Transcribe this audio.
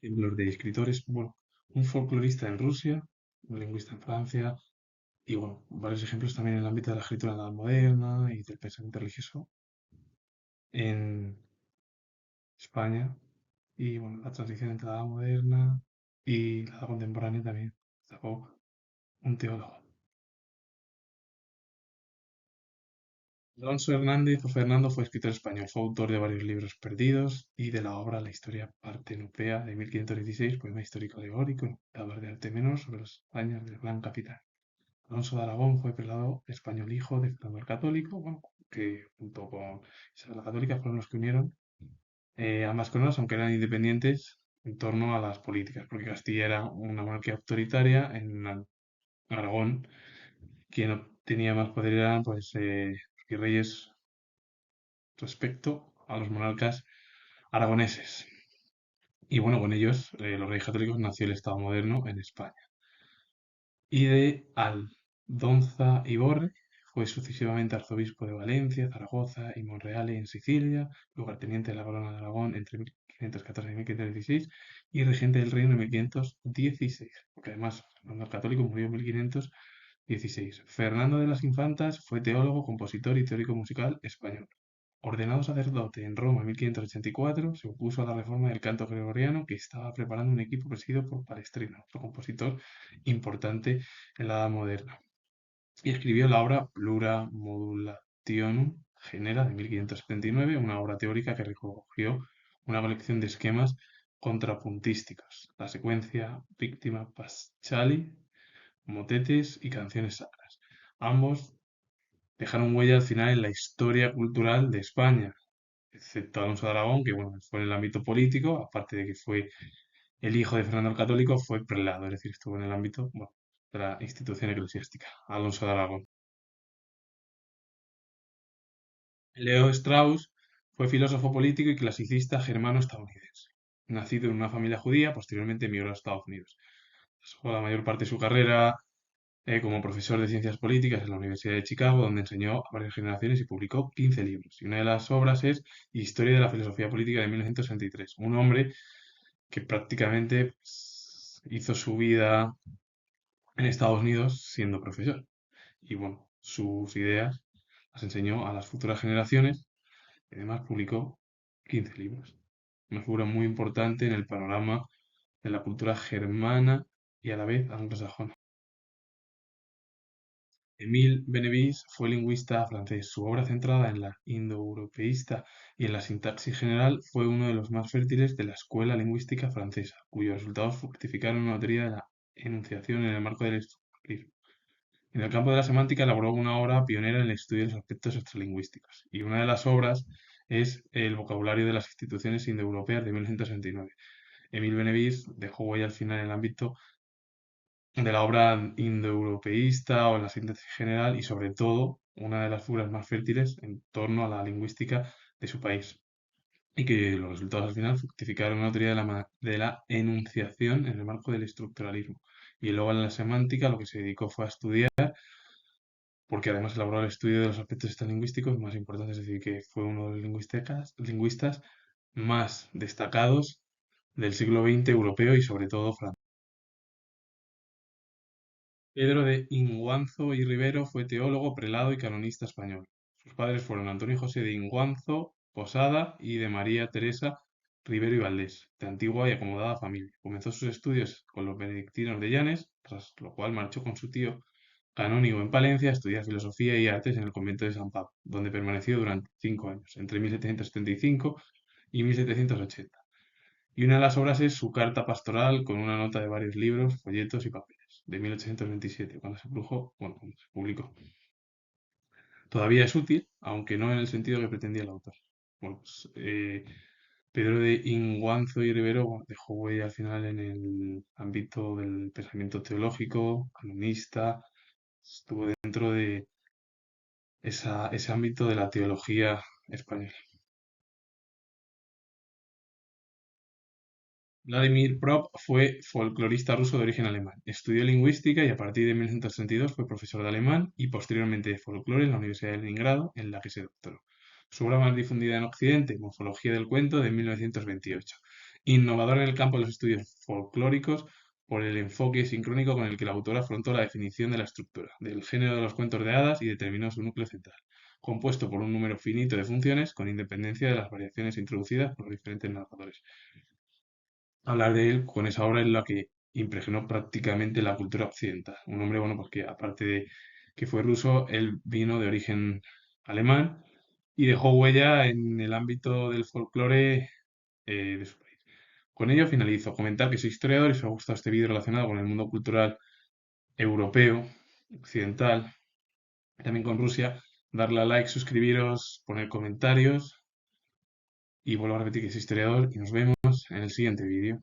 Ejemplos de escritores, bueno, un folclorista en Rusia, un lingüista en Francia, y bueno, varios ejemplos también en el ámbito de la escritura en la Edad Moderna y del pensamiento religioso en España, y bueno, la transición entre la Edad Moderna y la Edad Contemporánea también. Sacó un teólogo. Alonso Hernández o Fernando fue escritor español, fue autor de varios libros perdidos y de la obra La historia partenopea de 1516, poema histórico alegórico, hablar de arte menor sobre las hazañas del gran capitán. Alonso de Aragón fue prelado español hijo de Fernando el Católico, bueno, que junto con Isabel la Católica fueron los que unieron ambas coronas, aunque eran independientes en torno a las políticas, porque Castilla era una monarquía autoritaria, en Aragón quien tenía más poder eran pues los virreyes respecto a los monarcas aragoneses. Y bueno, con ellos, los reyes católicos, nació el Estado moderno en España. Y de Aldonza y Borre fue sucesivamente arzobispo de Valencia, Zaragoza y Monreale en Sicilia, lugarteniente de la corona de Aragón entre 1514 y 1516 y regente del reino en 1516, porque además Fernando el Católico murió en 1516. Fernando de las Infantas fue teólogo, compositor y teórico musical español. Ordenado sacerdote en Roma en 1584, se opuso a la reforma del canto gregoriano que estaba preparando un equipo presidido por Palestrina, otro compositor importante en la Edad Moderna, y escribió la obra Plura Modulationum Genera de 1579, una obra teórica que recogió una colección de esquemas contrapuntísticos, la secuencia Víctima Paschali, motetes y canciones sacras. Ambos dejaron huella al final en la historia cultural de España, excepto Alonso de Aragón, que bueno, fue en el ámbito político, aparte de que fue el hijo de Fernando el Católico, fue prelado, es decir, estuvo en el ámbito, bueno, de la institución eclesiástica, Alonso de Aragón. Leo Strauss fue filósofo político y clasicista germano-estadounidense. Nacido en una familia judía, posteriormente emigró a Estados Unidos. Pasó la mayor parte de su carrera como profesor de ciencias políticas en la Universidad de Chicago, donde enseñó a varias generaciones y publicó 15 libros. Y una de las obras es Historia de la filosofía política de 1963. Un hombre que prácticamente pues, hizo su vida en Estados Unidos siendo profesor. Y bueno, sus ideas las enseñó a las futuras generaciones y además publicó 15 libros. Una figura muy importante en el panorama de la cultura germana y a la vez anglosajona. Émile Benevís fue lingüista francés. Su obra, centrada en la indoeuropeísta y en la sintaxis general, fue uno de los más fértiles de la escuela lingüística francesa, cuyos resultados fructificaron una teoría de la enunciación en el marco del estructuralismo. En el campo de la semántica elaboró una obra pionera en el estudio de los aspectos extralingüísticos, y una de las obras es El vocabulario de las instituciones indoeuropeas de 1969. Émile Benevís dejó huella al final en el ámbito de la obra indoeuropeísta o en la síntesis general y sobre todo una de las figuras más fértiles en torno a la lingüística de su país y que los resultados al final fructificaron una teoría de la enunciación en el marco del estructuralismo. Y luego en la semántica lo que se dedicó fue a estudiar, porque además elaboró el estudio de los aspectos extralingüísticos más importantes, es decir, que fue uno de los lingüistas más destacados del siglo XX europeo y sobre todo francés. Pedro de Inguanzo y Rivero fue teólogo, prelado y canonista español. Sus padres fueron Antonio José de Inguanzo Posada y de María Teresa Rivero y Valdés, de antigua y acomodada familia. Comenzó sus estudios con los benedictinos de Llanes, tras lo cual marchó con su tío canónigo en Palencia a estudiar filosofía y artes en el convento de San Pablo, donde permaneció durante 5 años, entre 1775 y 1780. Y una de las obras es su carta pastoral con una nota de varios libros, folletos y papeles, de 1827, cuando se publicó. Todavía es útil, aunque no en el sentido que pretendía el autor. Bueno, pues, Pedro de Inguanzo y Rivero bueno, dejó huella al final en el ámbito del pensamiento teológico, canonista, estuvo dentro de ese ámbito de la teología española. Vladimir Prop fue folclorista ruso de origen alemán. Estudió lingüística y a partir de 1932 fue profesor de alemán y posteriormente de folclore en la Universidad de Leningrado, en la que se doctoró. Su obra más difundida en Occidente, Morfología del cuento, de 1928. Innovador en el campo de los estudios folclóricos por el enfoque sincrónico con el que el autor afrontó la definición de la estructura, del género de los cuentos de hadas y determinó su núcleo central, compuesto por un número finito de funciones con independencia de las variaciones introducidas por los diferentes narradores. Hablar de él con esa obra es la que impregnó prácticamente la cultura occidental. Un hombre, bueno, porque aparte de que fue ruso, él vino de origen alemán y dejó huella en el ámbito del folclore de su país. Con ello finalizo. Comentar que soy historiador y si os ha gustado este vídeo relacionado con el mundo cultural europeo, occidental, también con Rusia, darle a like, suscribiros, poner comentarios y vuelvo a repetir que soy historiador y nos vemos en el siguiente vídeo.